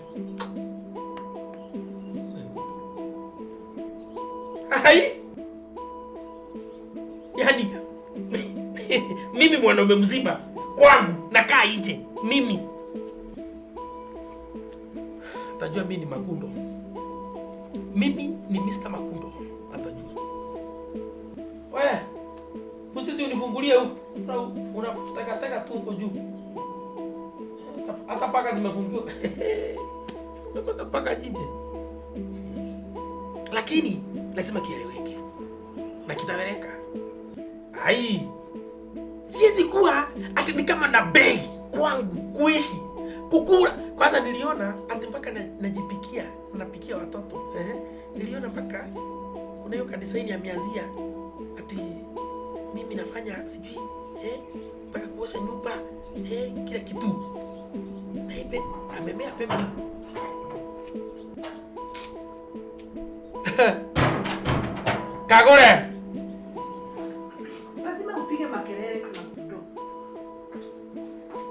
Hai? Yaani mimi mwanaume mzima kwangu nakaa nje. Mimi atajua mimi ni Makundo. Mimi ni Mr. Makundo. Atajua. Wewe, usisi unifungulie huko. Unataka tu huko juu. Hata paka zimefungiwa. Paka nje. Lakini lazima kieleweke. Na kitaeleweka. Hai. Siwezi kuwa ati ni kama na bei kwangu kuishi. Kukula. Kwanza niliona ati mpaka najipikia, napikia watoto. Niliona mpaka kuna hiyo kadisaini ameanzia ati mimi nafanya sijui mpaka kuosha nyumba, kila kitu. Na ipe amemea pembe. Kagure. Lazima upige makelele kama kudo.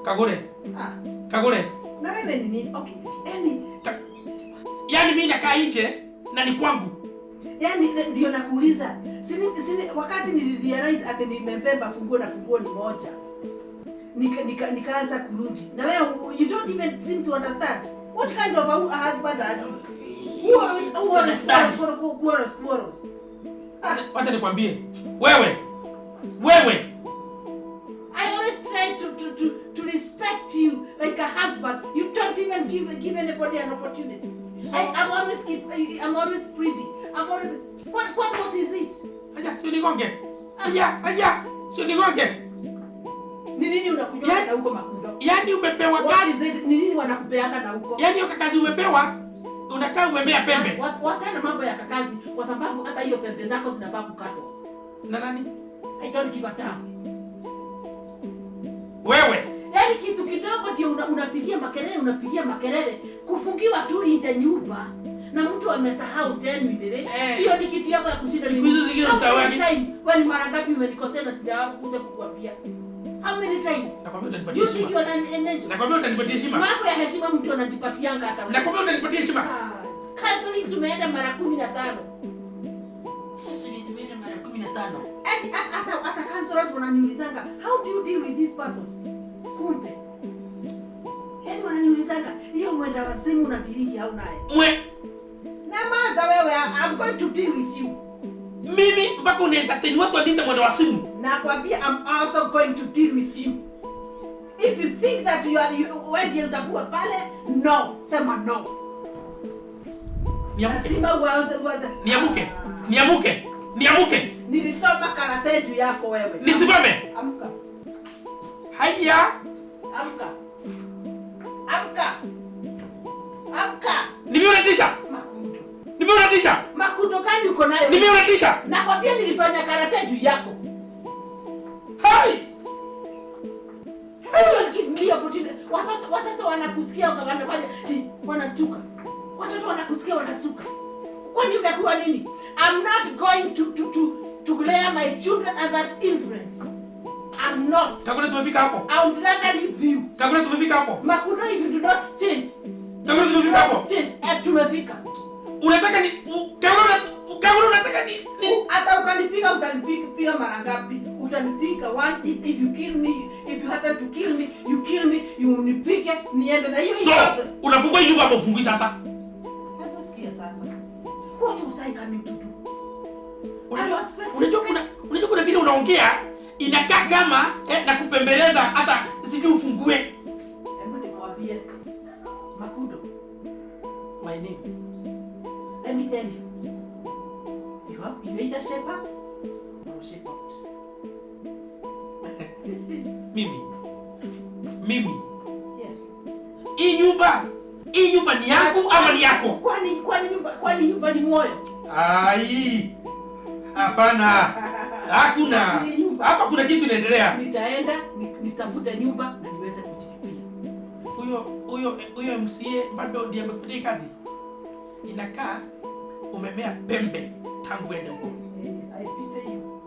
Kagure. Kagure. Na wewe ni nini? Okay. Yaani mimi nakaa nje na ni kwangu. Yaani ndio nakuuliza. Sini wakati nilirealize ati nimembeba funguo na funguo ni moja. Nikaanza kurudi. Na wewe you don't even seem to understand. What kind of a husband are you? Who understands quarrels? Wacha nikwambie. Wewe. I always try to respect you like a husband. You don't even give anybody an opportunity. I'm always pretty. I'm always what is it? Aja, sio nigonge. Aja, sio nigonge. Ni nini unakunywa na huko Makundo? Yaani umepewa kazi. Ni nini wanakupeanga na huko? Yaani hiyo kazi umepewa, unakaa umemea pembe. Wachana mambo ya kakazi kwa sababu hata hiyo pembe zako zinafaa kukatwa. Na nani? I don't give a damn. Wewe. Yaani kitu kidogo ndio unapigia makelele kufungiwa tu nje nyumba na mtu amesahau genuinely. Hiyo ni kitu yako ya kushinda siku hizo zingine usahau times. Wewe mara ngapi umenikosea na sijawahi kuja kukuambia? How many times? Nakwambia utanipatia heshima. Nakwambia utanipatia heshima. Mambo ya heshima mtu anajipatianga hata wewe. Nakwambia utanipatia heshima. Counseling tumeenda mara 15. Counseling tumeenda mara 15. Hata counselors wananiulizanga, how do you deal with this person? Kumbe. Yaani wananiulizanga, hiyo mwenda wazimu na dilingi au naye? Namaza wewe, I'm going to deal with you. Mimi mpaka unaentertain watu waniite mwenda wazimu. Nakwambia I'm also going to deal with you. If you think that wewe utakuwa pale, no, sema no. Niamuke. Nilisoma karate juu yako wewe. Nisimame. Amka. Haya. Amka. Nimeonatisha. Makundo gani uko nayo? Nimeonatisha. Nakwambia nilifanya karate juu yako. Hai. Ndio opportunity. Watoto wanakusikia wanafanya wanastuka. Watoto wanakusikia wanastuka. Kwani umekuwa nini? I'm not going to lay my children under that influence. I'm not. Kagure tumefika hapo. I would rather leave you. Kagure tumefika hapo. Makundo if you do not change. Kagure tumefika hapo. Change. Tumefika. Unataka ni Kagure unataka ni hata ukanipiga utanipiga mara ngapi? Utanipiga once if you kill me, if you happen to kill me, you kill me, you unipige niende na hiyo. So, unafungua hiyo hapo ufungui sasa. Hapo sikia sasa. What was I coming to do? Unajua kuna vile unaongea inakaa kama na kupembeleza hata sijui ufungue. Hebu nikwambie Makundo. My name. Let me tell you. You either shape up or shape out. Mimi. Yes. Hii nyumba ni yangu ama ni yako? Kwani nyumba ni moyo? Ai. Hapana. Hakuna. Hapa kuna kitu inaendelea. Nitaenda nitafute nyumba na niweze kujilipia. Huyo MCA bado ndiye amekupatia kazi. Inakaa umemea pembe tangu ende huko. Aipite hiyo.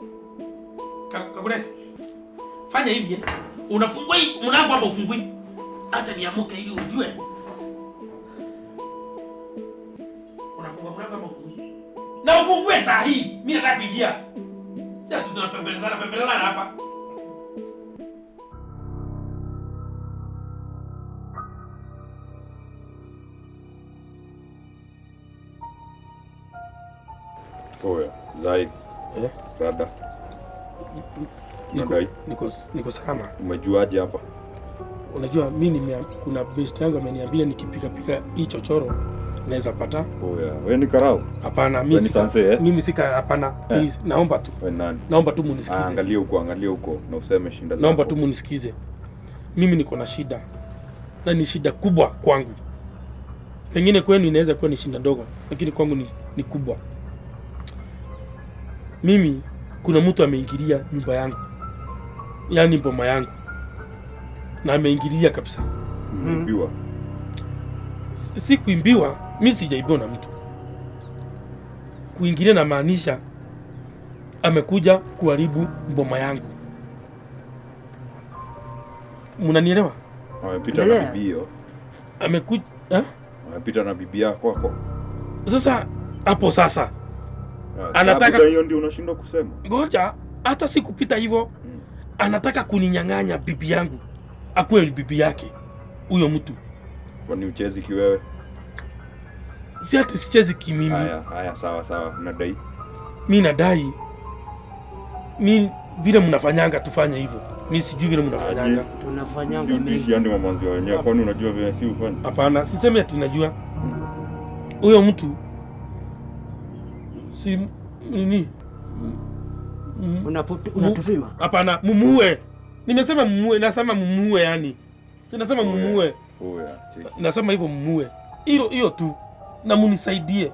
Kagure. Fanya hivi unafungua mlango ama ufungui? Acha niamuke ili ujue. Unafungua mlango ama ufungui? Na ufungue saa hii. Mimi nataka kuingia. Sasa tunapembelezana hapa. Oya, Zaid. Rada. Niko salama. Umejuaje hapa? Unajua mimi kuna best yangu ameniambia nikipika hii chochoro naweza pata. Oya, wewe ni karau? Hapana, mimi sika hapana. Please, naomba tu. Wewe nani? Naomba tu munisikize. Angalia huko na useme shinda zako. Naomba tu munisikize. Mimi niko na shida. Na ni shida kubwa kwangu. Pengine kwenu inaweza kuwa ni shida ndogo, lakini kwangu ni kubwa. Mimi kuna mtu ameingilia nyumba yangu. Yaani boma yangu. Na ameingilia kabisa. Kuimbiwa? Si kuimbiwa, mimi sijaibiwa na mtu. Kuingilia na maanisha amekuja kuharibu boma yangu. Mnanielewa? Amepita na bibi hiyo. Amekuja, Amepita na bibi yako hapo. Sasa hapo sasa Anataka hiyo ndio unashindwa kusema. Ngoja, hata si kupita hivyo. Anataka kuninyang'anya bibi yangu. Akuwe bibi yake. Huyo mtu. Kwani uchezi kiwewe? Si ati sichezi kimimi. Haya sawa. Unadai? Mimi nadai. Mimi vile mnafanyanga tufanye hivyo. Mimi sijui vile mnafanyanga. Tunafanyanga mengi. Si yani mamanzi wenyewe. Kwani unajua vile si ufanye? Hapana, sisemi ati najua. Huyo mtu si nini? Unatufima? Hapana, mumuue. Nimesema mumuue, nasema mumuue yani. Sinasema mumuue. Nasema hivyo mumuue. Hiyo tu. Na munisaidie.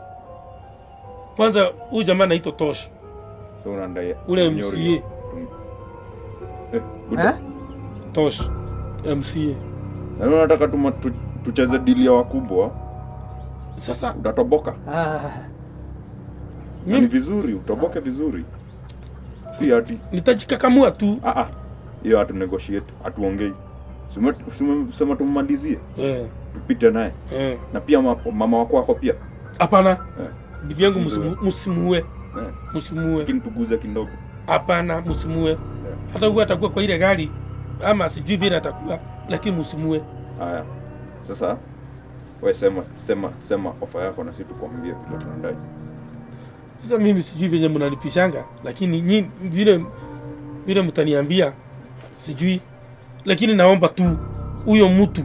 Kwanza huyu jamaa anaitwa Tosh. So unandai ule MCA. Tosh MCA. Na unataka tucheze deal ya wakubwa? Sasa utatoboka. Ni vizuri, utoboke vizuri. Si ati nitajikakamua tu. Hiyo hatu negotiate, hatuongei. Sema tumalizie. Tupite naye. Na pia mama wako pia. Hapana. Bibi yangu msimuue. Msimuue. Lakini tuguze kidogo. Hapana, msimuue. Hata huwa atakuwa kwa ile gari ama sijui vile atakuwa, lakini msimuue. Haya. Sasa wewe sema ofa yako na sisi tukwambie vile tunadai. Sasa mimi sijui vile mnanipishanga, lakini nyinyi vile mtaniambia sijui, lakini naomba tu huyo mtu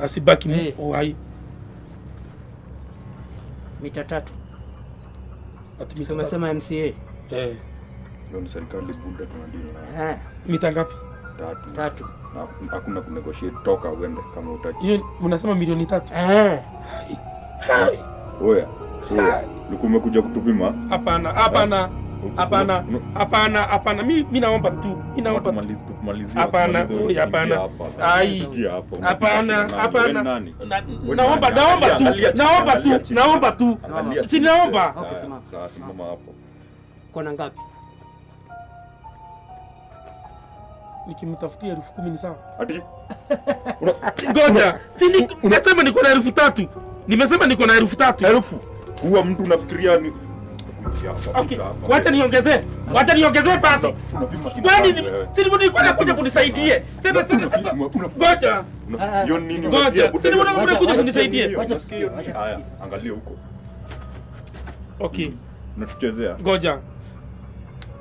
asibaki hai. Mita 3. Umesema MCA? Ndio ni serikali bunda tunadili. Mita ngapi? 3. Hakuna kunegotiate, toka uende kama utaki. Hiyo mnasema milioni 3? Oya. Umekuja kutupima? Hapana. Mimi naomba tu. Tumalizie. Hapana. Naomba tu. Si naomba. Okay, simama hapo. Kona ngapi? Nikimtafutia 10,000 ni sawa? Ati? Ngoja. Nimesema niko na 3,000. Nimesema niko na 3,000. Huwa mtu unafikiria ni okay. Wacha niongezee basi. Kwani si nilikuwa nakuja kunisaidie. Ngoja. Hiyo nini? Ngoja. Si nilikuwa nakuja kunisaidie. Haya, angalia huko. Okay. Unatuchezea. Ngoja.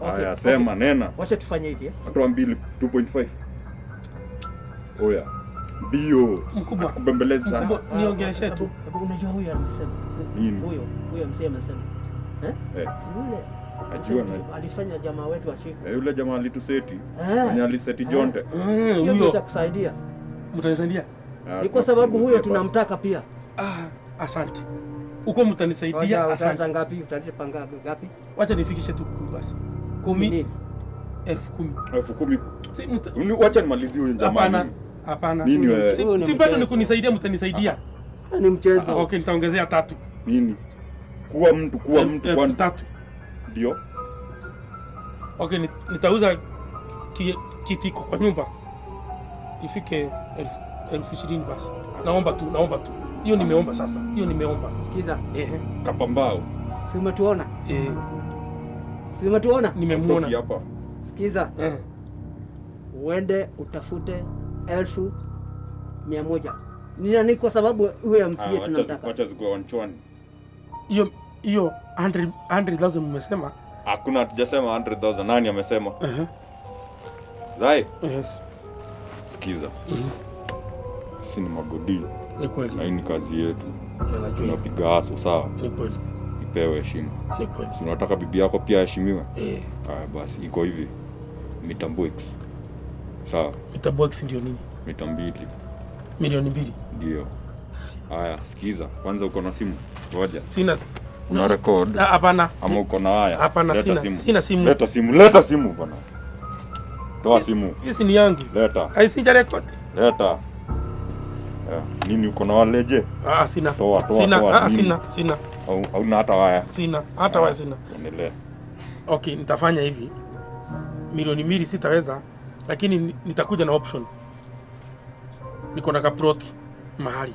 Haya, sema nena. Wacha tufanye hivi. Watu 2.5. Oya. Bio. Mkubwa. Kubembeleza sana. Niongeleshe tu. Unajua huyu anasema. Nini? Huyo msee amesema. Si yule. Ajua na alifanya jamaa wetu ashike. Yule jamaa alituseti. Mwenye aliseti Jonte. Hiyo ndio itakusaidia. Mtanisaidia? Ni kwa sababu huyo tunamtaka pia. Asante. Uko mtanisaidia, asante. Utalipa ngapi? Utalipa ngapi? Wacha nifikishe tu basi. 10,000. 10,000. Wacha nimalizie huyo jamaa. Hapana. Nini wewe? Si bado ni kunisaidia, mtanisaidia. Ni mchezo. Okay, nitaongezea 3. Nini? Kuwa mtu kwa 3. Ndio. Okay, nitauza kitiko kwa nyumba. Ifike 20,000 basi. Naomba tu. Hiyo nimeomba sasa. Sikiza. Kapambao. Si umetuona? Si umetuona? Nimemuona. Hapa. Sikiza. Uende utafute 1,100. Ni kwa sababu huyo MCA tunataka. Wacha zikuwa wanchwani. Hiyo 100,000 mmesema? Hakuna, hatujasema 100,000. Nani amesema? Zai? Yes. Sikiza. Sisi ni magodi. Ni kweli. Na hii ni kazi yetu. Najua. Tunapiga haso, sawa? Ni kweli. Ipewe heshima. Ni kweli. Si unataka bibi yako pia heshimiwe? Basi iko hivi. Mitambo X. Sawa. Mitambo X ndio nini? Mita 2. Milioni 2. Ndio. Haya, sikiza. Kwanza uko na simu? Ngoja. Sina. Una record? Hapana. Ama uko na haya? Hapana, sina simu. Leta simu bwana. Toa simu. Hii ni yangu. Leta. Haisija record. Leta. Nini uko na waleje? Sina. Toa. Sina. Au na hata waya? Sina. Hata waya sina. Endelea. Okay, nitafanya hivi. Milioni 2 sitaweza, lakini nitakuja na option. Niko na kaproti mahali.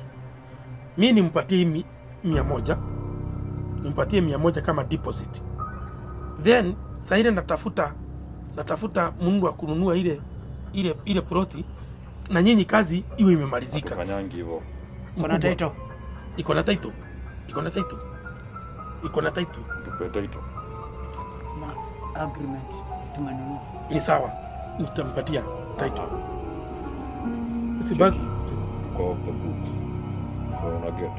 Mimi nimpatie 100 nimpatie 100 kama deposit. Then saa ile natafuta mungu wa kununua ile ploti, na nyinyi kazi iwe imemalizika. Fanyangi hivyo. Kuna title. Iko na title. Tupe title. Na agreement tumenunua. Ni sawa. Nitampatia title. Si basi Go off the books. So unaget.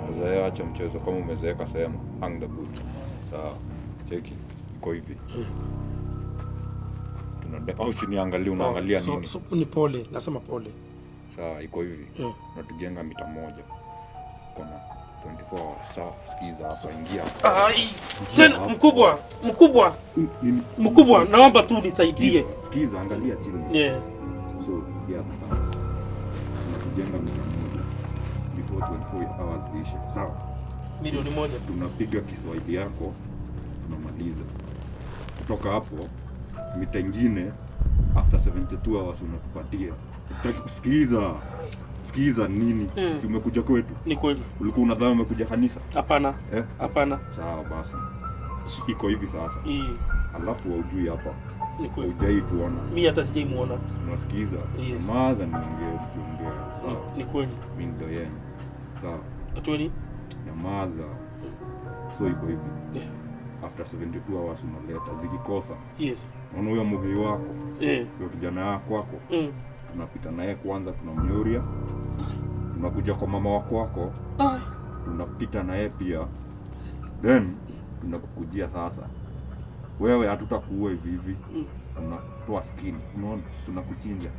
Mazaya acha mchezo kama umezeeka sema hang the boot. Sawa. Cheki. Iko hivi. Au usiniangalie unaangalia nini? So ni pole, nasema pole. Sawa, iko hivi. Unatujenga mita moja. Kuna 24 hours. Sawa, sikiza hapa, ingia. Tena mkubwa, naomba tu nisaidie. Sikiza, angalia chini. So, unatujenga mita moja. Before 24 hours ziishe. Sawa. Milioni 1. Tunapiga Kiswahili yako, tunamaliza. Kutoka hapo mita ingine after 72 hours unatupatia. Utaki kusikiza. Sikiza nini? Si umekuja kwetu? Ni kweli. Ulikuwa unadhani umekuja kanisa? Hapana. Hapana. Sawa basi. Iko hivi sasa. Alafu haujui hapa. Ni kweli. Hujai tuona. Mimi hata sijai muona. Unasikiza? Maza niongee. Sawa. Ni kweli. Mimi ndo yeye. Sawa. Atweli. Nyamaza. So iko hivi. After 72 hours unaleta zikikosa. Yes. Unaona huyo muhei wako. Huyo kijana wako. Tunapita naye kwanza, tunamnyoria. Tunakuja kwa mama wako. Tunapita naye pia. Then tunakukujia sasa. Wewe hatutakuua hivi. Tunatoa skin. Unaona? Tunakuchinja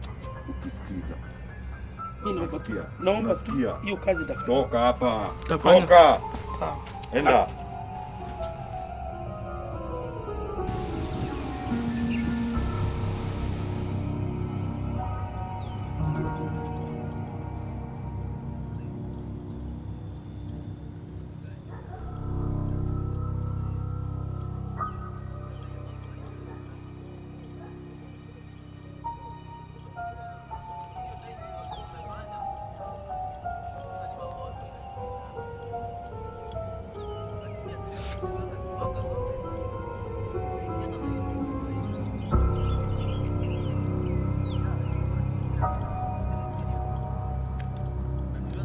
ukisikiza. Mimi naomba hiyo kazi itafanya. Toka hapa. Toka. Sawa. Enda.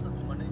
Good morning.